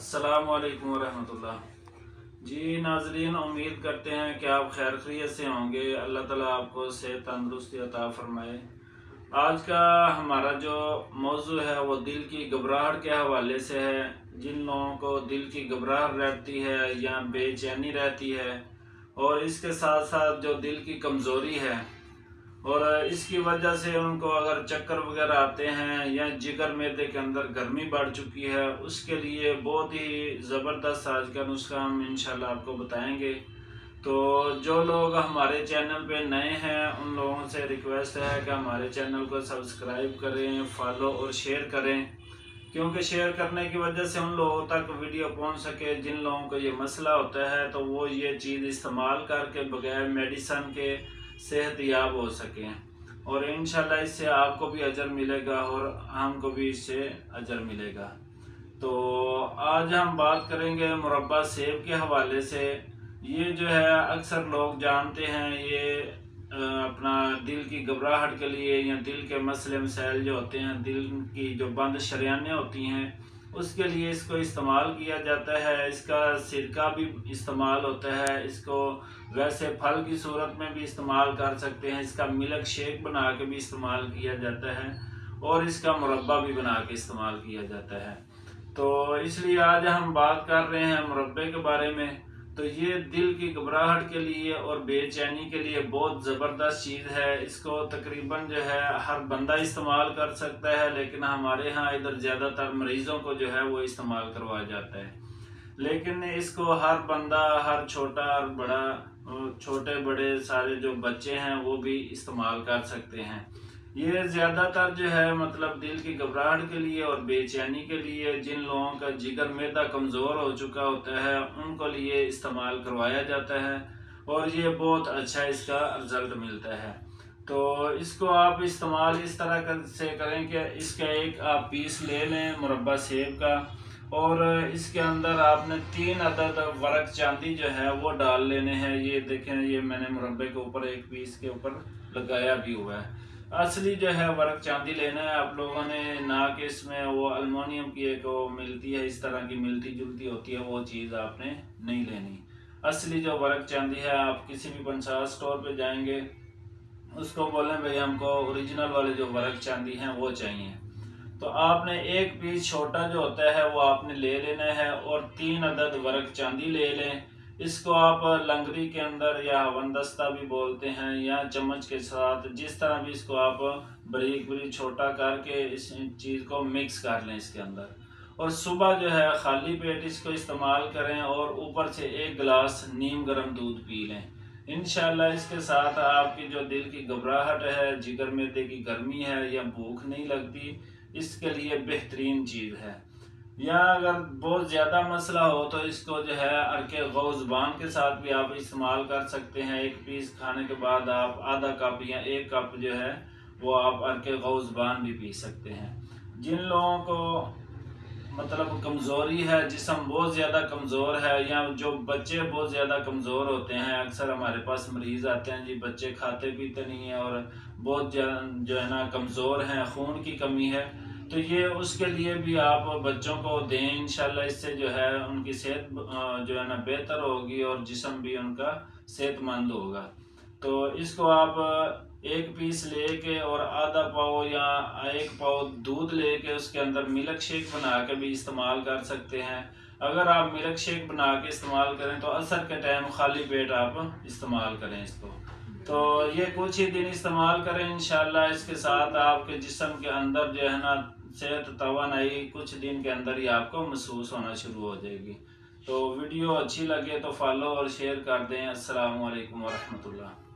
अस्सलाम वालेकुम वरहमत उल्लाह। जी नाजरीन, उम्मीद करते हैं कि आप खैर खैरियत से होंगे। अल्लाह ताला आपको सेहत तंदुरुस्ती अता फरमाए। आज का हमारा जो मौजू है वो दिल की घबराहट के हवाले से है। जिन लोगों को दिल की घबराहट रहती है या बेचैनी रहती है और इसके साथ साथ जो दिल की कमज़ोरी है और इसकी वजह से उनको अगर चक्कर वगैरह आते हैं या जिगर मैदे के अंदर गर्मी बढ़ चुकी है, उसके लिए बहुत ही ज़बरदस्त आज का नुस्खा हम इंशाल्लाह आपको बताएंगे। तो जो लोग हमारे चैनल पे नए हैं उन लोगों से रिक्वेस्ट है कि हमारे चैनल को सब्सक्राइब करें, फॉलो और शेयर करें, क्योंकि शेयर करने की वजह से उन लोगों तक वीडियो पहुंच सके जिन लोगों को ये मसला होता है, तो वो ये चीज़ इस्तेमाल करके बगैर मेडिसन के सेहतयाब हो सकें और इंशाल्लाह इससे आपको भी अजर मिलेगा और हमको भी इससे अजर मिलेगा। तो आज हम बात करेंगे मुरब्बा सेब के हवाले से। ये जो है अक्सर लोग जानते हैं, ये अपना दिल की घबराहट के लिए या दिल के मसले मसाइल जो होते हैं, दिल की जो बंद शरियानें होती हैं उसके लिए इसको इस्तेमाल किया जाता है। इसका सिरका भी इस्तेमाल होता है, इसको वैसे फल की सूरत में भी इस्तेमाल कर सकते हैं, इसका मिल्क शेक बना के भी इस्तेमाल किया जाता है और इसका मुरब्बा भी बना के इस्तेमाल किया जाता है। तो इसलिए आज हम बात कर रहे हैं मुरब्बे के बारे में। तो ये दिल की घबराहट के लिए और बेचैनी के लिए बहुत ज़बरदस्त चीज़ है। इसको तकरीबन जो है हर बंदा इस्तेमाल कर सकता है, लेकिन हमारे यहाँ इधर ज़्यादातर मरीज़ों को जो है वो इस्तेमाल करवाया जाता है। लेकिन इसको हर बंदा, हर छोटा और बड़ा, छोटे बड़े सारे जो बच्चे हैं वो भी इस्तेमाल कर सकते हैं। ये ज़्यादातर जो है मतलब दिल की घबराहट के लिए और बेचैनी के लिए, जिन लोगों का जिगर मैदा कमज़ोर हो चुका होता है उनको लिए इस्तेमाल करवाया जाता है और ये बहुत अच्छा इसका रिज़ल्ट मिलता है। तो इसको आप इस्तेमाल इस तरह से करें कि इसका एक आप पीस ले लें मुरब्बा सेब का और इसके अंदर आपने 3 अदद वर्क चांदी जो है वो डाल लेने हैं। ये देखें, ये मैंने मुरब्बे के ऊपर एक पीस के ऊपर लगाया भी हुआ है। असली जो है वर्क चांदी लेना है आप लोगों ने, ना कि इसमें वो अल्मोनियम की एक वो मिलती है, इस तरह की मिलती जुलती होती है, वो चीज़ आपने नहीं लेनी। असली जो वर्क चांदी है, आप किसी भी पंसार स्टोर पे जाएंगे उसको बोलें भाई हमको ओरिजिनल वाले जो वर्क चांदी हैं वो चाहिए, तो आपने एक पीस छोटा जो होता है वो आपने ले लेना है और 3 अदद वर्क चांदी ले लें। इसको आप लंगरी के अंदर या हवनदस्ता भी बोलते हैं या चम्मच के साथ, जिस तरह भी इसको आप बारीक बारीक छोटा करके इस चीज़ को मिक्स कर लें इसके अंदर। और सुबह जो है खाली पेट इसको इस्तेमाल करें और ऊपर से 1 गिलास नीम गर्म दूध पी लें। इंशाल्लाह इसके साथ आपकी जो दिल की घबराहट है, जिगर मैदे की गर्मी है या भूख नहीं लगती, इसके लिए बेहतरीन चीज़ है। या अगर बहुत ज़्यादा मसला हो तो इसको जो है अरके गौज़बान के साथ भी आप इस्तेमाल कर सकते हैं। एक पीस खाने के बाद आप आधा कप या 1 कप जो है वो आप अरके गौज़बान भी पी सकते हैं। जिन लोगों को मतलब कमज़ोरी है, जिस्म बहुत ज़्यादा कमज़ोर है या जो बच्चे बहुत ज़्यादा कमज़ोर होते हैं, अक्सर हमारे पास मरीज़ आते हैं जी बच्चे खाते पीते नहीं हैं और बहुत जो है ना कमज़ोर हैं, खून की कमी है, तो ये उसके लिए भी आप बच्चों को दें। इंशाल्लाह इससे जो है उनकी सेहत जो है ना बेहतर होगी और जिस्म भी उनका सेहतमंद होगा। तो इसको आप 1 पीस लेके और आधा पाव या 1 पाव दूध लेके उसके अंदर मिल्क शेक बना के भी इस्तेमाल कर सकते हैं। अगर आप मिल्क शेक बना के इस्तेमाल करें तो असर के टाइम खाली पेट आप इस्तेमाल करें इसको। तो ये कुछ ही दिन इस्तेमाल करें, इंशाल्लाह इसके साथ आपके जिस्म के अंदर जो है ना सेहत तवानाई कुछ दिन के अंदर ही आपको महसूस होना शुरू हो जाएगी। तो वीडियो अच्छी लगे तो फॉलो और शेयर कर दें। अस्सलाम वालेकुम वरहमतुल्लाह।